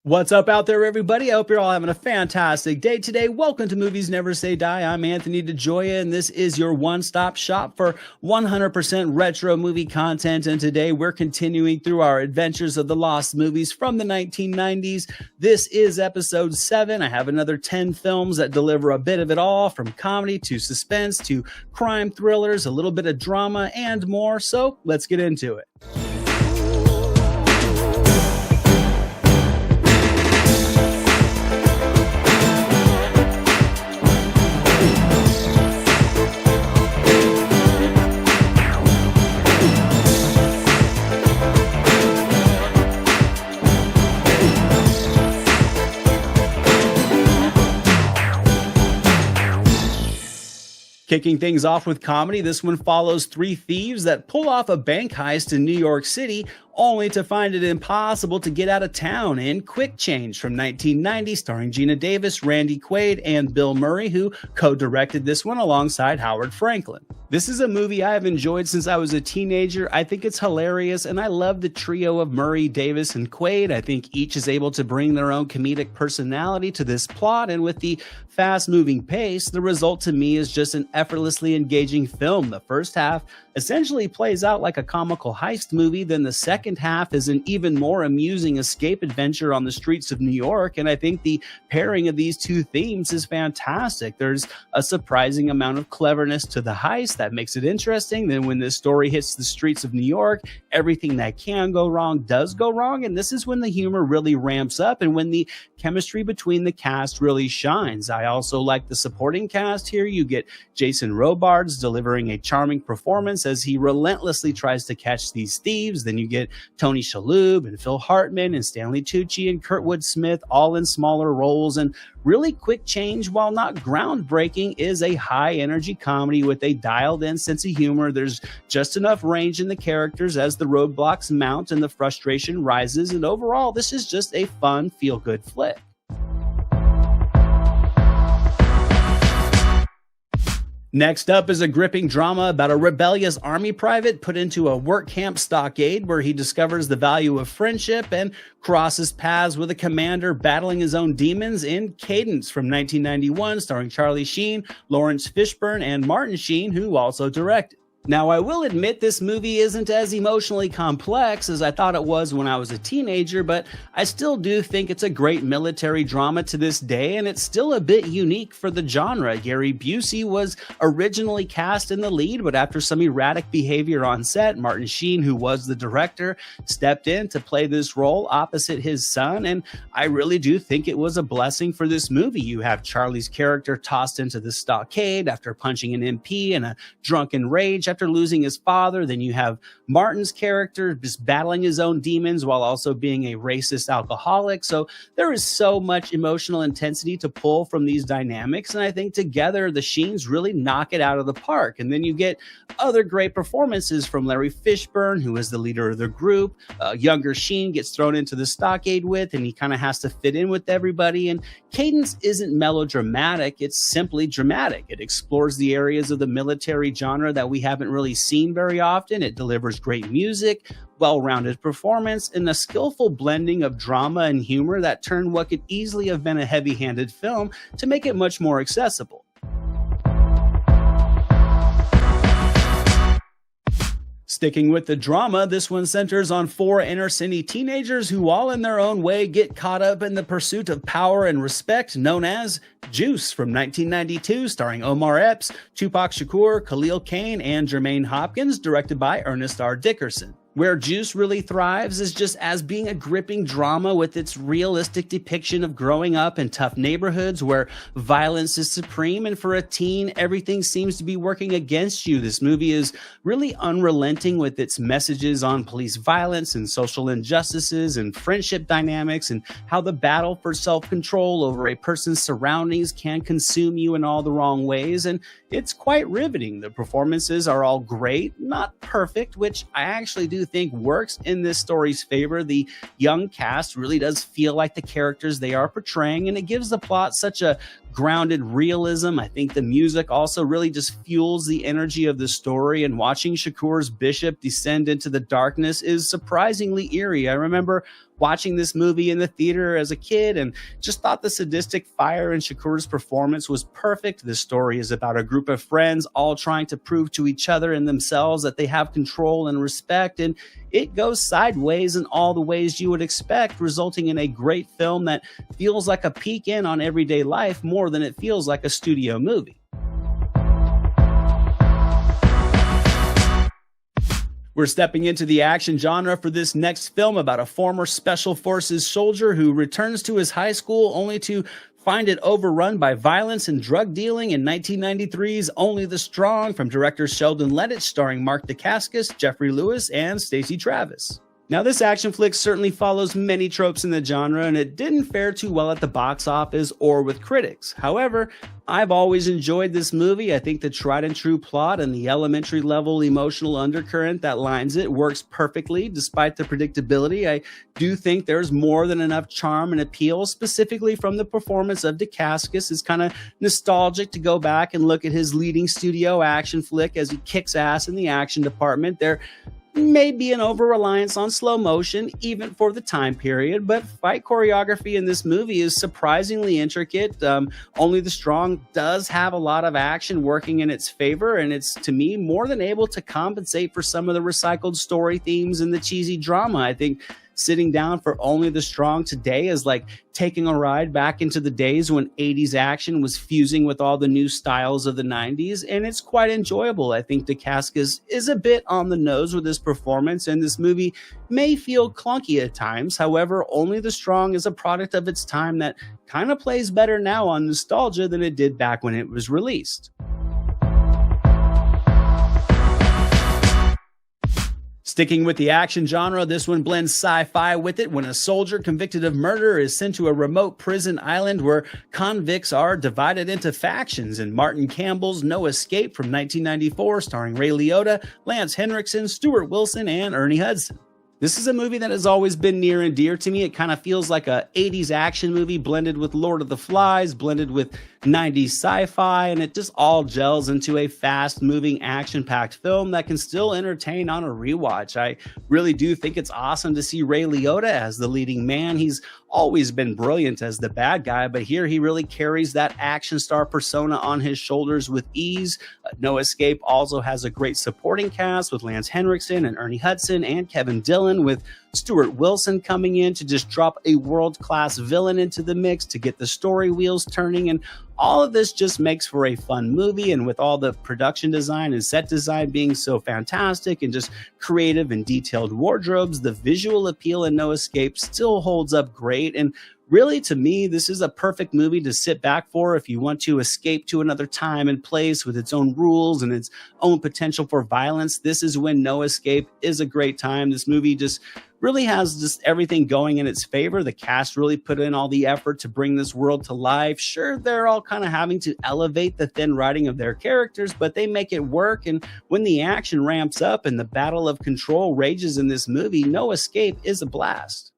What's up out there, everybody? I hope you're all having a fantastic day today. Welcome to Movies Never Say Die. I'm Anthony DeJoya, and this is your one-stop shop for 100% retro movie content. And today we're continuing through our adventures of the lost movies from the 1990s. This is episode 7. I have another 10 films that deliver a bit of it all, from comedy to suspense to crime thrillers, a little bit of drama, and more. So let's get into it. Kicking things off with comedy, this one follows three thieves that pull off a bank heist in New York City, only to find it impossible to get out of town in Quick Change from 1990, starring Gina Davis, Randy Quaid, and Bill Murray, who co-directed this one alongside Howard Franklin. This is a movie I have enjoyed since I was a teenager. I think it's hilarious, and I love the trio of Murray, Davis, and Quaid. I think each is able to bring their own comedic personality to this plot, and with the fast-moving pace, the result to me is just an effortlessly engaging film. The first half essentially plays out like a comical heist movie, then the second half is an even more amusing escape adventure on the streets of New York, and I think the pairing of these two themes is fantastic. There's a surprising amount of cleverness to the heist that makes it interesting. Then when this story hits the streets of New York, everything that can go wrong does go wrong, and this is when the humor really ramps up and when the chemistry between the cast really shines. I also like the supporting cast here. You get Jason Robards delivering a charming performance as he relentlessly tries to catch these thieves. Then you get Tony Shalhoub and Phil Hartman and Stanley Tucci and Kurtwood Smith, all in smaller roles. And really, Quick Change, while not groundbreaking, is a high-energy comedy with a dialed-in sense of humor. There's just enough range in the characters as the roadblocks mount and the frustration rises. And overall, this is just a fun, feel-good flick. Next up is a gripping drama about a rebellious army private put into a work camp stockade where he discovers the value of friendship and crosses paths with a commander battling his own demons in Cadence from 1991, starring Charlie Sheen, Lawrence Fishburne, and Martin Sheen, who also directed. Now, I will admit this movie isn't as emotionally complex as I thought it was when I was a teenager, but I still do think it's a great military drama to this day, and it's still a bit unique for the genre. Gary Busey was originally cast in the lead, but after some erratic behavior on set, Martin Sheen, who was the director, stepped in to play this role opposite his son, and I really do think it was a blessing for this movie. You have Charlie's character tossed into the stockade after punching an MP in a drunken rage after losing his father. Then you have Martin's character just battling his own demons while also being a racist alcoholic. So there is so much emotional intensity to pull from these dynamics, and I think together the Sheens really knock it out of the park. And then you get other great performances from Larry Fishburne, who is the leader of the group. Younger Sheen gets thrown into the stockade with, and he kind of has to fit in with everybody. And Cadence isn't melodramatic, it's simply dramatic. It explores the areas of the military genre that we haven't really seen very often. It delivers great music, well-rounded performance, and a skillful blending of drama and humor that turned what could easily have been a heavy-handed film to make it much more accessible. Sticking with the drama, this one centers on four inner-city teenagers who all in their own way get caught up in the pursuit of power and respect, known as Juice from 1992, starring Omar Epps, Tupac Shakur, Khalil Kain, and Jermaine Hopkins, directed by Ernest R. Dickerson. Where Juice really thrives is just as being a gripping drama with its realistic depiction of growing up in tough neighborhoods where violence is supreme, and for a teen, everything seems to be working against you. This movie is really unrelenting with its messages on police violence and social injustices and friendship dynamics and how the battle for self-control over a person's surroundings can consume you in all the wrong ways, and it's quite riveting. The performances are all great, not perfect, which I actually do think works in this story's favor. The young cast really does feel like the characters they are portraying, and it gives the plot such a grounded realism. I think the music also really just fuels the energy of the story, and watching Shakur's bishop descend into the darkness is surprisingly eerie. I remember watching this movie in the theater as a kid and just thought the sadistic fire in Shakur's performance was perfect. This story is about a group of friends all trying to prove to each other and themselves that they have control and respect, and it goes sideways in all the ways you would expect, resulting in a great film that feels like a peek in on everyday life more than it feels like a studio movie. We're stepping into the action genre for this next film about a former Special Forces soldier who returns to his high school only to find it overrun by violence and drug dealing in 1993's Only the Strong from director Sheldon Lettich, starring Mark Dacascos, Jeffrey Lewis, and Stacey Travis. Now, this action flick certainly follows many tropes in the genre, and it didn't fare too well at the box office or with critics. However, I've always enjoyed this movie. I think the tried and true plot and the elementary level emotional undercurrent that lines it works perfectly despite the predictability. I do think there's more than enough charm and appeal, specifically from the performance of Dacascos. It's kind of nostalgic to go back and look at his leading studio action flick as he kicks ass in the action department. There may be an over-reliance on slow motion, even for the time period, but fight choreography in this movie is surprisingly intricate. Only the Strong does have a lot of action working in its favor, and it's, to me, more than able to compensate for some of the recycled story themes and the cheesy drama. I think sitting down for Only the Strong today is like taking a ride back into the days when 80s action was fusing with all the new styles of the 90s, and it's quite enjoyable. I think Dacascos is a bit on the nose with his performance, and this movie may feel clunky at times. However, Only the Strong is a product of its time that kind of plays better now on nostalgia than it did back when it was released. Sticking with the action genre, this one blends sci-fi with it when a soldier convicted of murder is sent to a remote prison island where convicts are divided into factions, and Martin Campbell's No Escape from 1994, starring Ray Liotta, Lance Henriksen, Stuart Wilson, and Ernie Hudson. This is a movie that has always been near and dear to me. It kind of feels like a 80s action movie blended with Lord of the Flies, blended with 90s sci-fi, and it just all gels into a fast-moving, action-packed film that can still entertain on a rewatch. I really do think it's awesome to see Ray Liotta as the leading man. He's always been brilliant as the bad guy, but here he really carries that action star persona on his shoulders with ease. No Escape also has a great supporting cast with Lance Henriksen and Ernie Hudson and Kevin Dillon, with Stuart Wilson coming in to just drop a world-class villain into the mix to get the story wheels turning, and all of this just makes for a fun movie. And with all the production design and set design being so fantastic and just creative and detailed wardrobes, the visual appeal in No Escape still holds up great. And really, to me, this is a perfect movie to sit back for if you want to escape to another time and place with its own rules and its own potential for violence. This is when No Escape is a great time. This movie just really has just everything going in its favor. The cast really put in all the effort to bring this world to life. Sure, they're all kind of having to elevate the thin writing of their characters, but they make it work. And when the action ramps up and the battle of control rages in this movie, No Escape is a blast.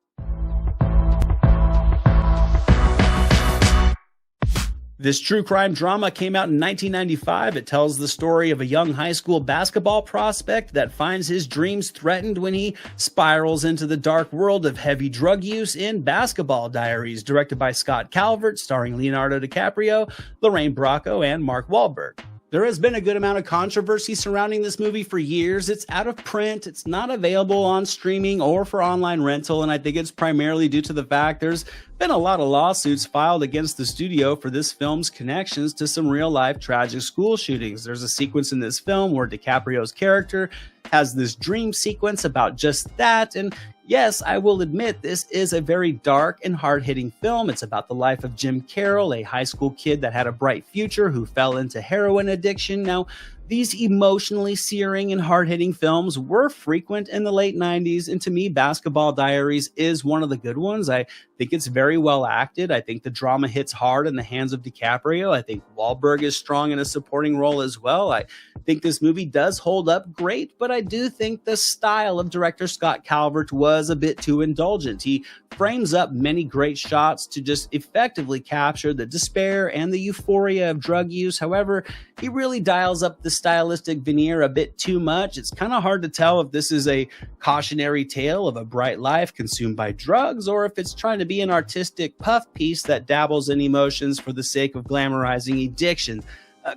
This true crime drama came out in 1995. It tells the story of a young high school basketball prospect that finds his dreams threatened when he spirals into the dark world of heavy drug use in Basketball Diaries, directed by Scott Calvert, starring Leonardo DiCaprio, Lorraine Bracco, and Mark Wahlberg. There has been a good amount of controversy surrounding this movie for years. It's out of print, it's not available on streaming or for online rental, and I think it's primarily due to the fact there's been a lot of lawsuits filed against the studio for this film's connections to some real-life tragic school shootings. There's a sequence in this film where DiCaprio's character has this dream sequence about just that, and yes, I will admit this is a very dark and hard-hitting film. It's about the life of Jim Carroll, a high school kid that had a bright future who fell into heroin addiction. Now, these emotionally searing and hard-hitting films were frequent in the late 90s, and to me, Basketball Diaries is one of the good ones. I think it's very well acted. I think the drama hits hard in the hands of DiCaprio. I think Wahlberg is strong in a supporting role as well. I think this movie does hold up great, but I do think the style of director Scott Calvert was a bit too indulgent. He frames up many great shots to just effectively capture the despair and the euphoria of drug use. However, he really dials up the stylistic veneer a bit too much. It's kind of hard to tell if this is a cautionary tale of a bright life consumed by drugs, or if it's trying to be an artistic puff piece that dabbles in emotions for the sake of glamorizing addiction.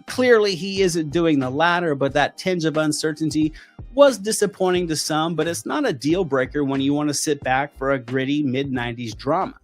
Clearly, he isn't doing the latter, but that tinge of uncertainty was disappointing to some, but it's not a deal breaker when you want to sit back for a gritty mid-90s drama.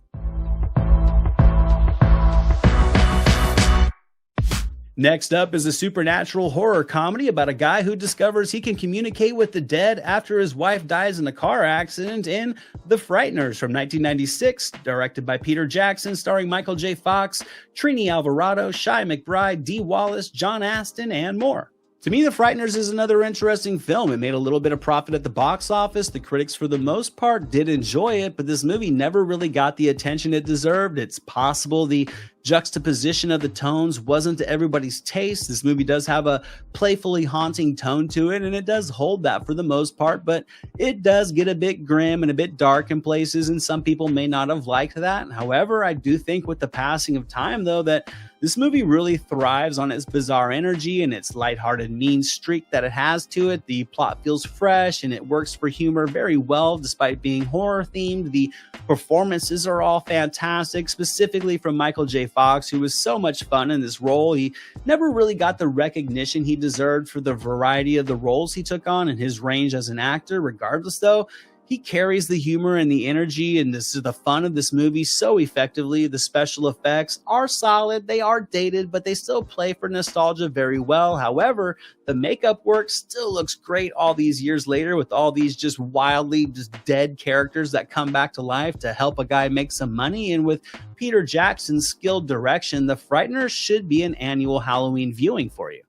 Next up is a supernatural horror comedy about a guy who discovers he can communicate with the dead after his wife dies in a car accident in The Frighteners from 1996, directed by Peter Jackson, starring Michael J. Fox, Trini Alvarado, Shai McBride, Dee Wallace, John Astin, and more. To me, The Frighteners is another interesting film. It made a little bit of profit at the box office. The critics, for the most part, did enjoy it, but this movie never really got the attention it deserved. It's possible the juxtaposition of the tones wasn't to everybody's taste. This movie does have a playfully haunting tone to it, and it does hold that for the most part, but it does get a bit grim and a bit dark in places, and some people may not have liked that. However, I do think with the passing of time, though, that this movie really thrives on its bizarre energy and its lighthearted mean streak that it has to it. The plot feels fresh and it works for humor very well despite being horror themed. The performances are all fantastic, specifically from Michael J. Fox, who was so much fun in this role. He never really got the recognition he deserved for the variety of the roles he took on and his range as an actor. Regardless, though, he carries the humor and the energy and the fun of this movie so effectively. The special effects are solid. They are dated, but they still play for nostalgia very well. However, the makeup work still looks great all these years later with all these just wildly just dead characters that come back to life to help a guy make some money. And with Peter Jackson's skilled direction, The Frighteners should be an annual Halloween viewing for you.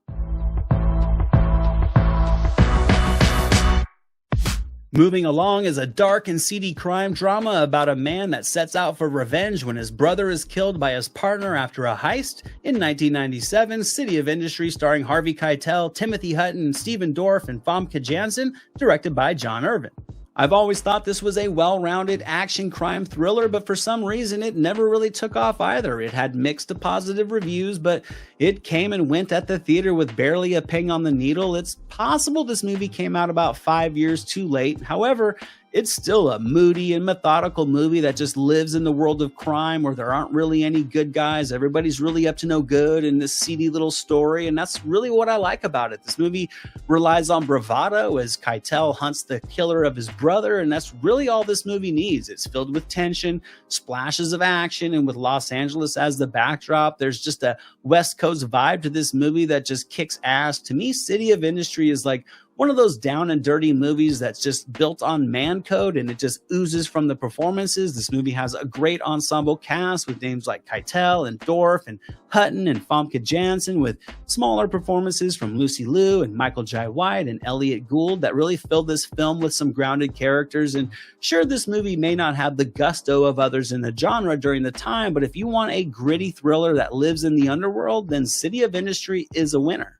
Moving along is a dark and seedy crime drama about a man that sets out for revenge when his brother is killed by his partner after a heist. In 1997, City of Industry, starring Harvey Keitel, Timothy Hutton, Stephen Dorff, and Famke Janssen, directed by John Irvin. I've always thought this was a well-rounded action crime thriller, but for some reason it never really took off either. It had mixed to positive reviews, but it came and went at the theater with barely a ping on the needle. It's possible this movie came out about 5 years too late. However, it's still a moody and methodical movie that just lives in the world of crime where there aren't really any good guys. Everybody's really up to no good in this seedy little story, and that's really what I like about it. This movie relies on bravado as Keitel hunts the killer of his brother, and that's really all this movie needs. It's filled with tension, splashes of action, and with Los Angeles as the backdrop, there's just a West Coast vibe to this movie that just kicks ass. To me, City of Industry is like one of those down and dirty movies that's just built on man code and it just oozes from the performances. This movie has a great ensemble cast with names like Keitel and Dorff and Hutton and Famke Janssen, with smaller performances from Lucy Liu and Michael Jai White and Elliot Gould that really filled this film with some grounded characters. And sure, this movie may not have the gusto of others in the genre during the time, but if you want a gritty thriller that lives in the underworld, then City of Industry is a winner.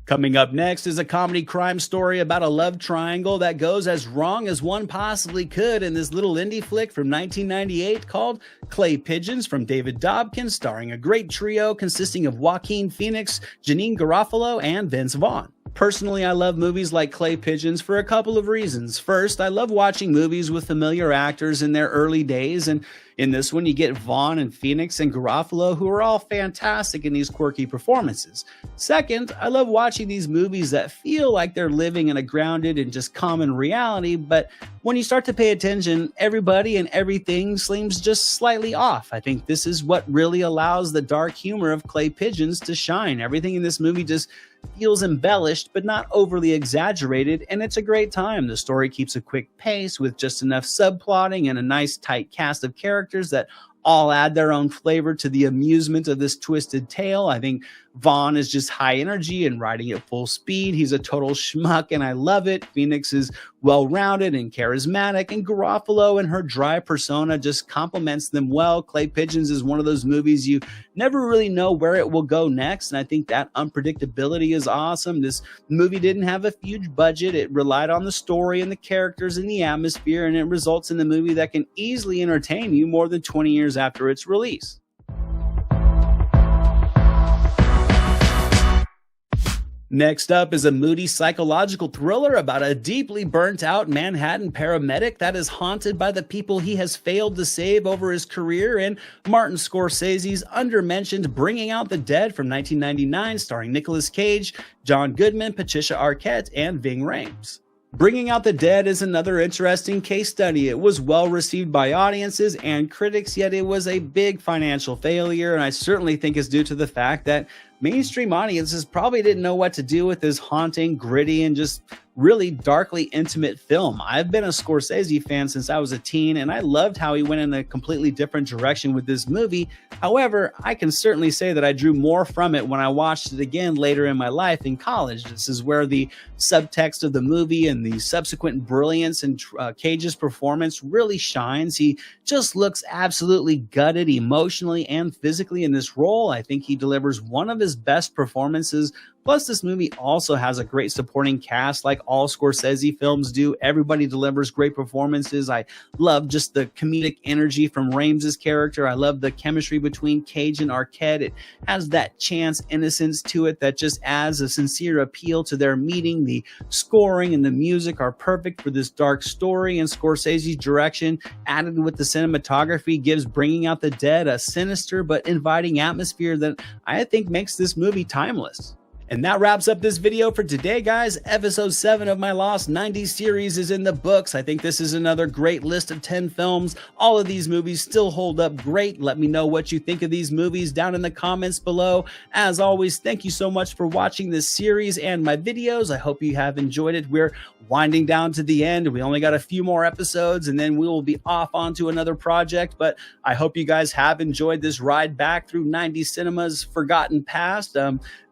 Coming up next is a comedy crime story about a love triangle that goes as wrong as one possibly could in this little indie flick from 1998 called Clay Pigeons from David Dobkin, starring a great trio consisting of Joaquin Phoenix, Janine Garofalo, and Vince Vaughn. Personally, I love movies like Clay Pigeons for a couple of reasons. First, I love watching movies with familiar actors in their early days, and in this one you get Vaughn and Phoenix and Garofalo, who are all fantastic in these quirky performances. Second, I love watching these movies that feel like they're living in a grounded and just common reality, but when you start to pay attention, everybody and everything seems just slightly off. I think this is what really allows the dark humor of Clay Pigeons to shine. Everything in this movie just feels embellished but not overly exaggerated, and it's a great time. The story keeps a quick pace with just enough subplotting and a nice tight cast of characters that all add their own flavor to the amusement of this twisted tale. I think Vaughn is just high energy and riding at full speed. He's a total schmuck, and I love it. Phoenix is well-rounded and charismatic, and Garofalo and her dry persona just complements them well. Clay Pigeons is one of those movies you never really know where it will go next, and I think that unpredictability is awesome. This movie didn't have a huge budget. It relied on the story and the characters and the atmosphere, and it results in a movie that can easily entertain you more than 20 years after its release. Next up is a moody psychological thriller about a deeply burnt out Manhattan paramedic that is haunted by the people he has failed to save over his career, and Martin Scorsese's undermentioned Bringing Out the Dead from 1999, starring Nicolas Cage, John Goodman, Patricia Arquette, and Ving Rhames. Bringing Out the Dead is another interesting case study. It was well received by audiences and critics, yet it was a big financial failure, and I certainly think it's due to the fact that mainstream audiences probably didn't know what to do with this haunting, gritty, and just really darkly intimate film. I've been a Scorsese fan since I was a teen, and I loved how he went in a completely different direction with this movie. However, I can certainly say that I drew more from it when I watched it again later in my life in college. This is where the subtext of the movie and the subsequent brilliance in Cage's performance really shines. He just looks absolutely gutted emotionally and physically in this role. I think he delivers one of his best performances. Plus, this movie also has a great supporting cast like all Scorsese films do. Everybody delivers great performances. I love just the comedic energy from Rhames' character. I love the chemistry between Cage and Arquette. It has that chance innocence to it that just adds a sincere appeal to their meeting. The scoring and the music are perfect for this dark story, and Scorsese's direction, added with the cinematography, gives Bringing Out the Dead a sinister but inviting atmosphere that I think makes this movie timeless. And that wraps up this video for today, guys. Episode 7 of my Lost 90s series is in the books. I think this is another great list of 10 films. All of these movies still hold up great. Let me know what you think of these movies down in the comments below. As always, thank you so much for watching this series and my videos. I hope you have enjoyed it. We're winding down to the end. We only got a few more episodes, and then we will be off onto another project. But I hope you guys have enjoyed this ride back through 90s cinema's forgotten past.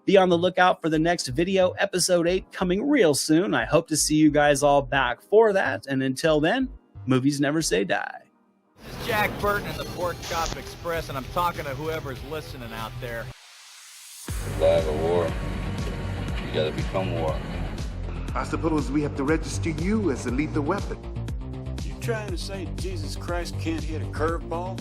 Be on the lookout for the next video, episode 8, coming real soon. I hope to see you guys all back for that. And until then, movies never say die. This is Jack Burton in the Pork Chop Express, and I'm talking to whoever's listening out there. Flag of war. You gotta become war. I suppose we have to register you as a lethal weapon. You trying to say Jesus Christ can't hit a curveball?